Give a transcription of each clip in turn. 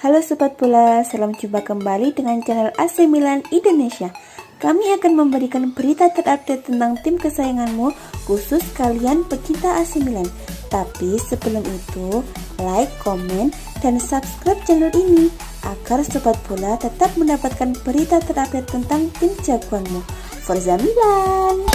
Halo Sobat Bola, salam jumpa kembali dengan channel AC Milan Indonesia. Kami akan memberikan berita terupdate tentang tim kesayanganmu, khusus kalian pecinta AC Milan. Tapi sebelum itu, like, komen, dan subscribe channel ini agar Sobat Bola tetap mendapatkan berita terupdate tentang tim jagoanmu. Forza Milan!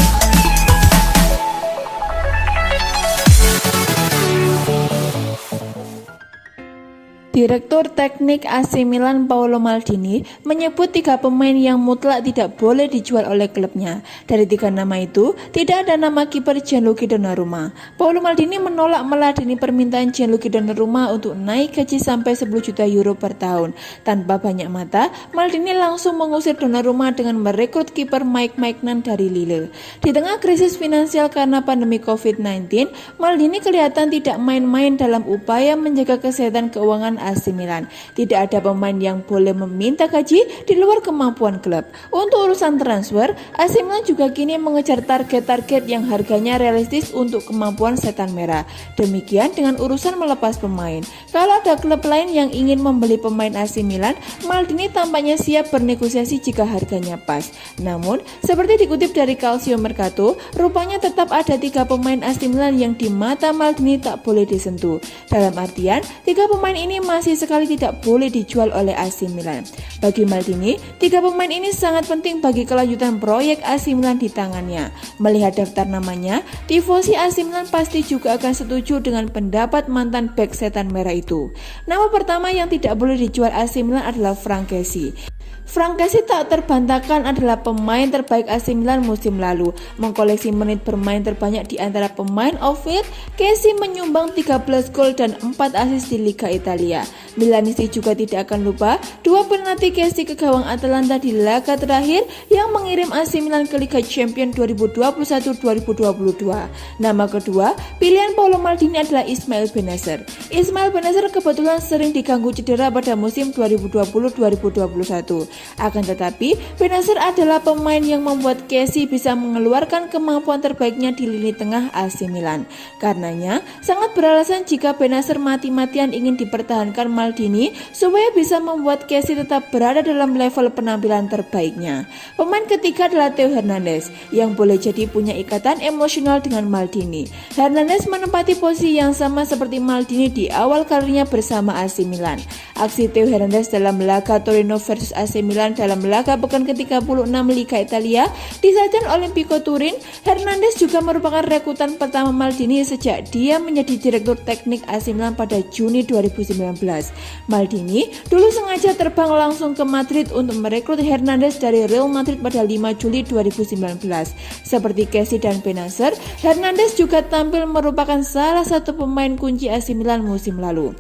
Direktur Teknik AC Milan Paolo Maldini menyebut 3 pemain yang mutlak tidak boleh dijual oleh klubnya. Dari 3 nama itu, tidak ada nama kiper Gianluigi Donnarumma. Paolo Maldini menolak meladeni permintaan Gianluigi Donnarumma untuk naik gaji sampai 10 juta euro per tahun. Tanpa banyak mata, Maldini langsung mengusir Donnarumma dengan merekrut kiper Mike Maignan dari Lille. Di tengah krisis finansial karena pandemi COVID-19, Maldini kelihatan tidak main-main dalam upaya menjaga kesehatan keuangan AC Milan. Tidak ada pemain yang boleh meminta gaji di luar kemampuan klub. Untuk urusan transfer, AC Milan juga kini mengejar target-target yang harganya realistis untuk kemampuan setan merah. Demikian dengan urusan melepas pemain. Kalau ada klub lain yang ingin membeli pemain AC Milan, Maldini tampaknya siap bernegosiasi jika harganya pas. Namun, seperti dikutip dari Calcio Mercato, rupanya tetap ada 3 pemain AC Milan yang di mata Maldini tak boleh disentuh. Dalam artian, 3 pemain ini masih sekali tidak boleh dijual oleh AC Milan. Bagi Maldini, 3 pemain ini sangat penting bagi kelanjutan proyek AC Milan di tangannya. Melihat daftar namanya, tifosi AC Milan pasti juga akan setuju dengan pendapat mantan bek setan merah itu. Nama pertama yang tidak boleh dijual AC Milan adalah Franck Kessie. Franck Kessie tak terbantahkan adalah pemain terbaik AC Milan musim lalu. Mengkoleksi menit bermain terbanyak di antara pemain outfield, Kessie menyumbang 13 gol dan 4 assist di Liga Italia. Milanisti juga tidak akan lupa 2 penalti Kessie ke gawang Atalanta di laga terakhir yang mengirim AC Milan ke Liga Champions 2021-2022. Nama kedua, pilihan Paolo Maldini adalah Ismail Bennacer. Ismail Bennacer kebetulan sering diganggu cedera pada musim 2020-2021. Akan tetapi, Bennacer adalah pemain yang membuat Kessie bisa mengeluarkan kemampuan terbaiknya di lini tengah AC Milan. Karenanya, sangat beralasan jika Bennacer mati-matian ingin dipertahankan Maldini supaya bisa membuat Kessie tetap berada dalam level penampilan terbaiknya. Pemain ketiga adalah Theo Hernandez, yang boleh jadi punya ikatan emosional dengan Maldini. Hernandez menempati posisi yang sama seperti Maldini di awal karirnya bersama AC Milan. Aksi Theo Hernandez dalam laga Torino versus AC Milan dalam laga pekan ke-36 Liga Italia di stadion Olimpico Turin, Hernandez juga merupakan rekrutan pertama Maldini sejak dia menjadi direktur teknik AC Milan pada Juni 2019. Maldini dulu sengaja terbang langsung ke Madrid untuk merekrut Hernandez dari Real Madrid pada 5 Juli 2019. Seperti Kessie dan Bennacer, Hernandez juga tampil merupakan salah satu pemain kunci AC Milan musim lalu.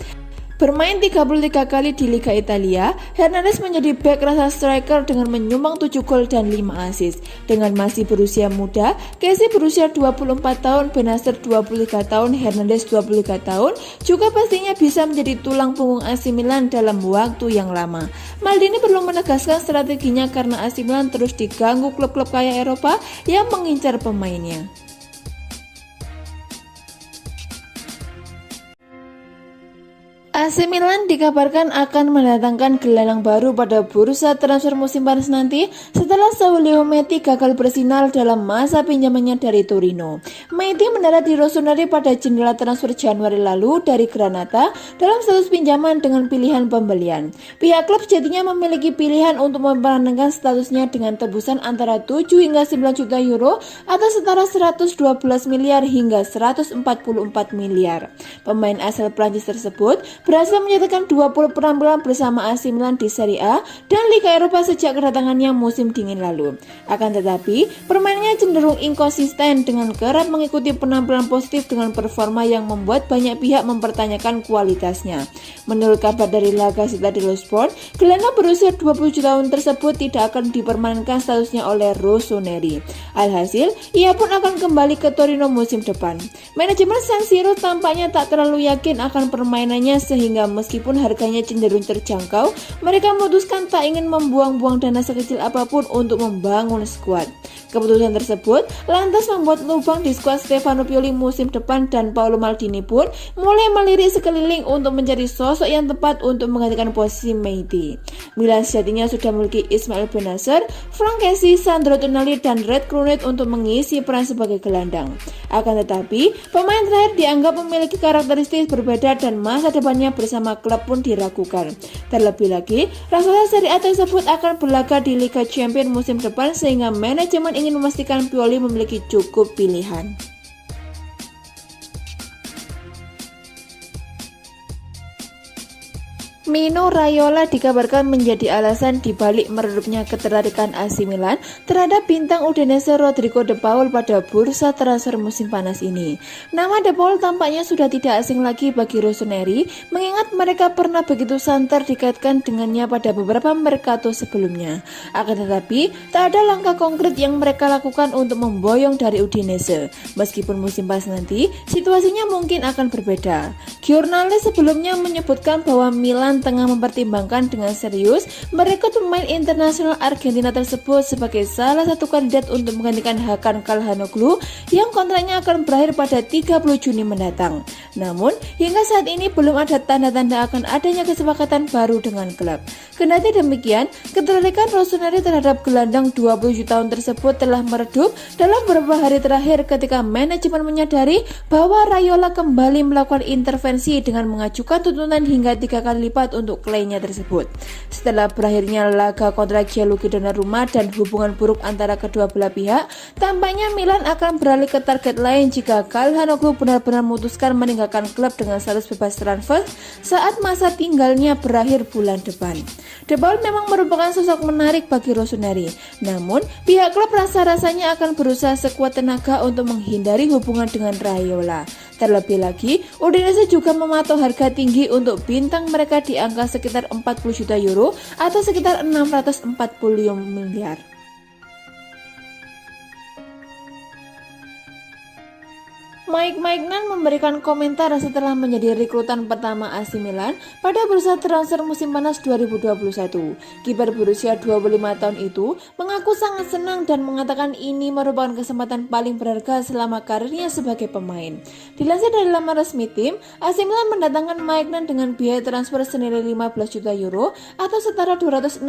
Bermain 33 kali di Liga Italia, Hernandez menjadi bek rasa striker dengan menyumbang 7 gol dan 5 assist. Dengan masih berusia muda, Kessie berusia 24 tahun, Bennacer 23 tahun, Hernandez 23 tahun, juga pastinya bisa menjadi tulang punggung AC Milan dalam waktu yang lama. Maldini perlu menegaskan strateginya karena AC Milan terus diganggu klub-klub kaya Eropa yang mengincar pemainnya. AC Milan dikabarkan akan mendatangkan gelandang baru pada bursa transfer musim panas nanti setelah Saulio Metti gagal bersinar dalam masa pinjamannya dari Torino. Metti mendarat di Rossoneri pada jendela transfer Januari lalu dari Granata dalam status pinjaman dengan pilihan pembelian. Pihak klub sejatinya memiliki pilihan untuk memperpanjangkan statusnya dengan tebusan antara 7 hingga 9 juta euro atau setara 112 miliar hingga 144 miliar. Pemain asal Prancis tersebut berhasil menyatakan 20 penampilan bersama AC Milan di Serie A dan Liga Eropa sejak kedatangannya musim dingin lalu. Akan tetapi, permainannya cenderung inkonsisten dengan kerap mengikuti penampilan positif dengan performa yang membuat banyak pihak mempertanyakan kualitasnya. Menurut kabar dari La Gazzetta dello Sport, gelandang berusia 27 tahun tersebut tidak akan dipermanenkan statusnya oleh Rossoneri. Alhasil, ia pun akan kembali ke Torino musim depan. Manajemen San Siro tampaknya tak terlalu yakin akan permainannya sehingga sehingga meskipun harganya cenderung terjangkau, mereka memutuskan tak ingin membuang-buang dana sekecil apapun untuk membangun skuad. Keputusan tersebut lantas membuat lubang di skuad Stefano Pioli musim depan dan Paolo Maldini pun mulai melirik sekeliling untuk mencari sosok yang tepat untuk menggantikan posisi Mendy. Milan sejatinya sudah memiliki Ismail Bennacer, Franck Kessie, Sandro Tonali, dan Red Krunic untuk mengisi peran sebagai gelandang. Akan tetapi, pemain terakhir dianggap memiliki karakteristik berbeda dan masa depannya bersama klub pun diragukan. Terlebih lagi, raksasa Serie A tersebut akan berlaga di Liga Champions musim depan sehingga manajemen ingin memastikan Pioli memiliki cukup pilihan. Mino Raiola dikabarkan menjadi alasan dibalik meredupnya ketertarikan AC Milan terhadap bintang Udinese Rodrigo De Paul pada bursa transfer musim panas ini. Nama De Paul tampaknya sudah tidak asing lagi bagi Rossoneri, mengingat mereka pernah begitu santer dikaitkan dengannya pada beberapa mercato sebelumnya. Akan tetapi, tak ada langkah konkret yang mereka lakukan untuk memboyong dari Udinese. Meskipun musim panas nanti, situasinya mungkin akan berbeda. Giornale sebelumnya menyebutkan bahwa Milan tengah mempertimbangkan dengan serius merekrut pemain internasional Argentina tersebut sebagai salah satu kandidat untuk menggantikan Hakan Calhanoglu yang kontraknya akan berakhir pada 30 Juni mendatang. Namun, hingga saat ini belum ada tanda-tanda akan adanya kesepakatan baru dengan klub. Kendati demikian, ketertarikan Rossoneri terhadap gelandang 27 tahun tersebut telah meredup dalam beberapa hari terakhir ketika manajemen menyadari bahwa Raiola kembali melakukan intervensi dengan mengajukan tuntutan hingga 3 kali lipat untuk kliennya tersebut. Setelah berakhirnya laga kontrak Gianluigi Donnarumma dan hubungan buruk antara kedua belah pihak, tampaknya Milan akan beralih ke target lain jika Calhanoglu benar-benar memutuskan meninggalkan klub dengan status bebas transfer saat masa tinggalnya berakhir bulan depan. De Paul memang merupakan sosok menarik bagi Rossoneri, namun pihak klub rasa-rasanya akan berusaha sekuat tenaga untuk menghindari hubungan dengan Raiola. Terlebih lagi, Udinese juga mematok harga tinggi untuk bintang mereka di angka sekitar 40 juta euro atau sekitar 640 miliar. Mike Maignan memberikan komentar setelah menjadi rekrutan pertama AC Milan pada bursa transfer musim panas 2021. Kiper berusia 25 tahun itu mengaku sangat senang dan mengatakan ini merupakan kesempatan paling berharga selama karirnya sebagai pemain. Dilansir dari laman resmi tim, AC Milan mendatangkan Maignan dengan biaya transfer senilai 15 juta euro atau setara 261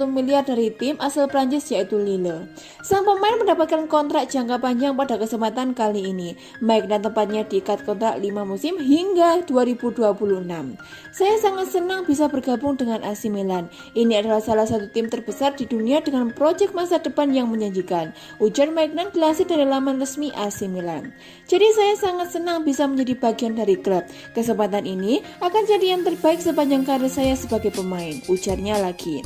miliar dari tim asal Prancis yaitu Lille. Sang pemain mendapatkan kontrak jangka panjang pada kesempatan kali ini. Maignan tepatnya diikat kontrak 5 musim hingga 2026. Saya sangat senang bisa bergabung dengan AC Milan. Ini adalah salah satu tim terbesar di dunia dengan proyek masa depan yang menjanjikan, ujar Maignan dilansir dari laman resmi AC Milan. Jadi saya sangat senang bisa menjadi bagian dari klub. Kesempatan ini akan jadi yang terbaik sepanjang karir saya sebagai pemain, ujarnya lagi.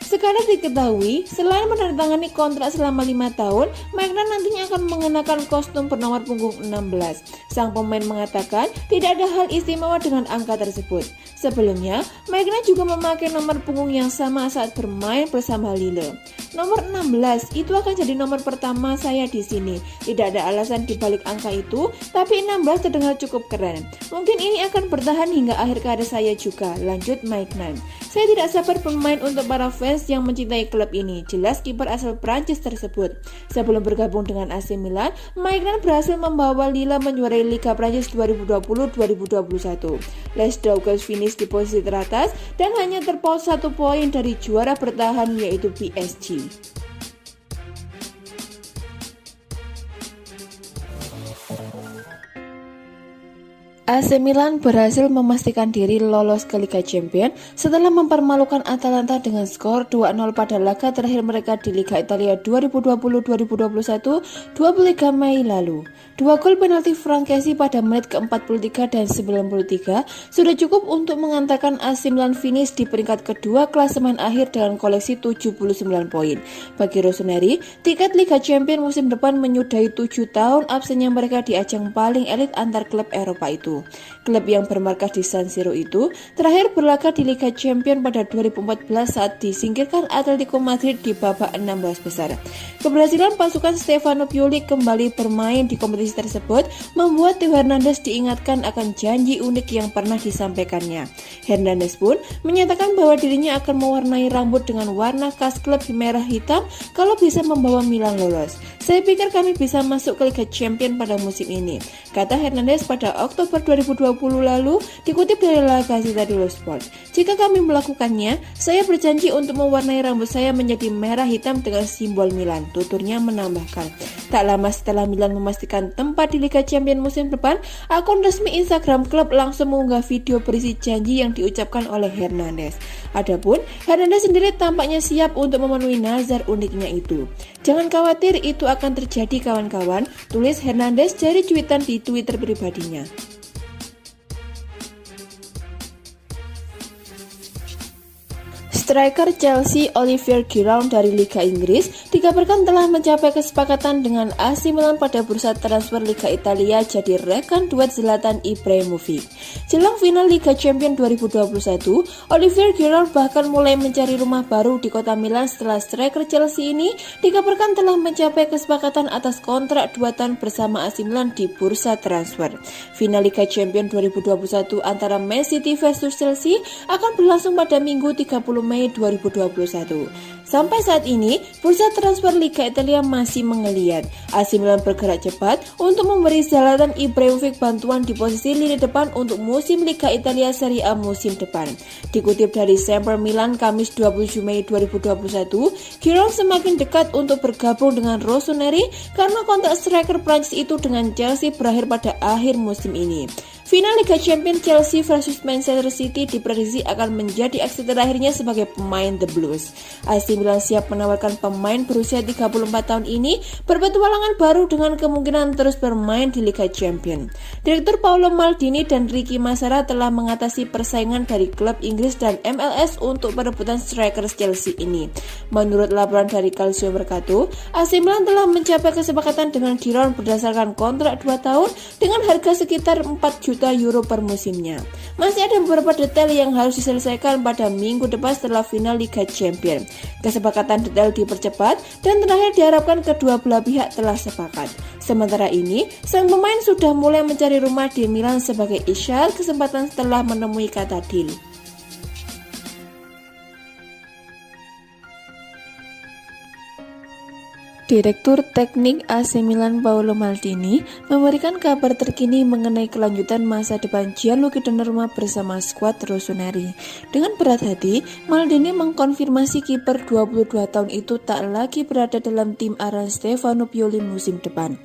Sekarang diketahui, selain menandatangani kontrak selama 5 tahun, Maignan nantinya akan mengenakan kostum bernomor punggung 16. Sang pemain mengatakan tidak ada hal istimewa dengan angka tersebut. Sebelumnya, Maignan juga memakai nomor punggung yang sama saat bermain bersama Lille. Nomor 16 itu akan jadi nomor pertama saya di sini. Tidak ada alasan di balik angka itu, tapi 16 terdengar cukup keren. Mungkin ini akan bertahan hingga akhir karir saya juga, lanjut Maignan. Saya tidak sabar bermain untuk para fans yang mencintai klub ini, jelas kiper asal Prancis tersebut. Sebelum bergabung dengan AC Milan, Maignan berhasil membawa Lille menjuarai Liga Prancis 2020-2021. Les Douglas finish di posisi teratas dan hanya terpaut 1 poin dari juara bertahan yaitu PSG. AC Milan berhasil memastikan diri lolos ke Liga Champions setelah mempermalukan Atalanta dengan skor 2-0 pada laga terakhir mereka di Liga Italia 2020-2021 23 Mei lalu. 2 gol penalti Franck Kessie pada menit ke-43 dan 93 sudah cukup untuk mengantarkan AC Milan finish di peringkat kedua klasemen akhir dengan koleksi 79 poin. Bagi Rossoneri, tiket Liga Champions musim depan menyudahi 7 tahun absennya mereka di ajang paling elit antar klub Eropa itu. Klub yang bermarkas di San Siro itu terakhir berlaga di Liga Champions pada 2014 saat disingkirkan Atletico Madrid di babak 16 besar. Keberhasilan pasukan Stefano Pioli kembali bermain di kompetisi Prancis tersebut membuat Theo Hernandez diingatkan akan janji unik yang pernah disampaikannya. Hernandez pun menyatakan bahwa dirinya akan mewarnai rambut dengan warna khas klub merah hitam kalau bisa membawa Milan lolos. Saya pikir kami bisa masuk ke Liga Champions pada musim ini, kata Hernandez pada Oktober 2020 lalu, dikutip dari La Gazzetta dello Sport. Jika kami melakukannya, saya berjanji untuk mewarnai rambut saya menjadi merah hitam dengan simbol Milan, tuturnya menambahkan. Tak lama setelah Milan memastikan tempat di Liga Champions musim depan, akun resmi Instagram klub langsung mengunggah video berisi janji yang diucapkan oleh Hernandez. Adapun Hernandez sendiri tampaknya siap untuk memenuhi nazar uniknya itu. Jangan khawatir, itu akan terjadi kawan-kawan, tulis Hernandez dari cuitan di Twitter pribadinya. Striker Chelsea Olivier Giroud dari Liga Inggris dikabarkan telah mencapai kesepakatan dengan AC Milan pada bursa transfer Liga Italia jadi rekan duet Zlatan Ibrahimovic. Jelang final Liga Champions 2021, Olivier Giroud bahkan mulai mencari rumah baru di kota Milan setelah striker Chelsea ini dikabarkan telah mencapai kesepakatan atas kontrak 2 tahun bersama AC Milan di bursa transfer. Final Liga Champions 2021 antara Man City versus Chelsea akan berlangsung pada Minggu 30 Mei 2021. Sampai saat ini, bursa transfer Liga Italia masih menggeliat. AC Milan bergerak cepat untuk memberi Zlatan Ibrahimovic bantuan di posisi lini depan untuk musim Liga Italia Serie A musim depan. Dikutip dari Sempre Milan Kamis 27 Mei 2021, Giroud semakin dekat untuk bergabung dengan Rossoneri karena kontrak striker Prancis itu dengan Chelsea berakhir pada akhir musim ini. Final Liga Champions Chelsea versus Manchester City diprediksi akan menjadi aksi terakhirnya sebagai pemain The Blues. AC Milan siap menawarkan pemain berusia 34 tahun ini berpetualangan baru dengan kemungkinan terus bermain di Liga Champions. Direktur Paolo Maldini dan Ricky Massara telah mengatasi persaingan dari klub Inggris dan MLS untuk perebutan striker Chelsea ini. Menurut laporan dari Calcio Mercato, AC Milan telah mencapai kesepakatan dengan Giroud berdasarkan kontrak 2 tahun dengan harga sekitar 4 juta euro per musimnya. Masih ada beberapa detail yang harus diselesaikan pada minggu depan setelah final Liga Champions. Kesepakatan detail dipercepat dan terakhir diharapkan kedua belah pihak telah sepakat. Sementara ini, sang pemain sudah mulai mencari rumah di Milan sebagai isyarat kesempatan setelah menemui kata deal. Direktur Teknik AC Milan Paolo Maldini memberikan kabar terkini mengenai kelanjutan masa depan Gianluigi Donnarumma bersama skuad Rossoneri. Dengan berat hati, Maldini mengkonfirmasi kiper 22 tahun itu tak lagi berada dalam tim arahan Stefano Pioli musim depan.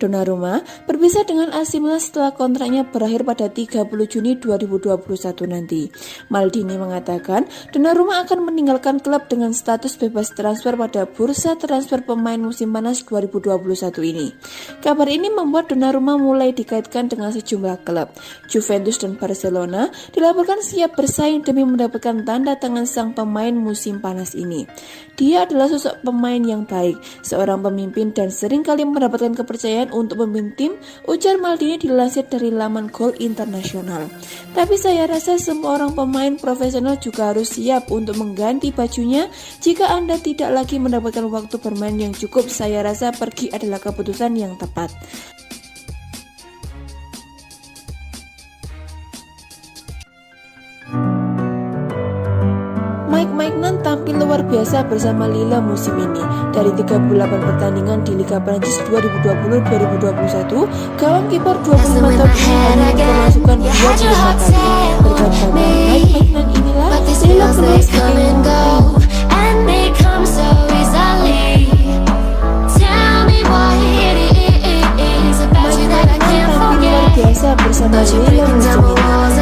Donnarumma berpisah dengan AC Milan setelah kontraknya berakhir pada 30 Juni 2021 nanti. Maldini mengatakan Donnarumma akan meninggalkan klub dengan status bebas transfer pada bursa transfer pemain musim panas 2021 ini. Kabar ini membuat Donnarumma mulai dikaitkan dengan sejumlah klub. Juventus dan Barcelona dilaporkan siap bersaing demi mendapatkan tanda tangan sang pemain musim panas ini. Dia adalah sosok pemain yang baik, seorang pemimpin dan seringkali mendapatkan kepercayaan untuk memimpin tim, ujar Maldini dilansir dari laman Goal International. Tapi saya rasa semua orang pemain profesional juga harus siap untuk mengganti bajunya jika Anda tidak lagi mendapatkan waktu bermain yang cukup. Saya rasa pergi adalah keputusan yang tepat. Mike Maignan tampil luar biasa bersama Lille musim ini. Dari 38 pertandingan di Liga Prancis 2020-2021, gawang kiper 25 tahun ini hanya memasukkan 25 kali. Berkat pada Mike Maignan inilah Lille keluar sebagai biasa bersama Lille musim ini.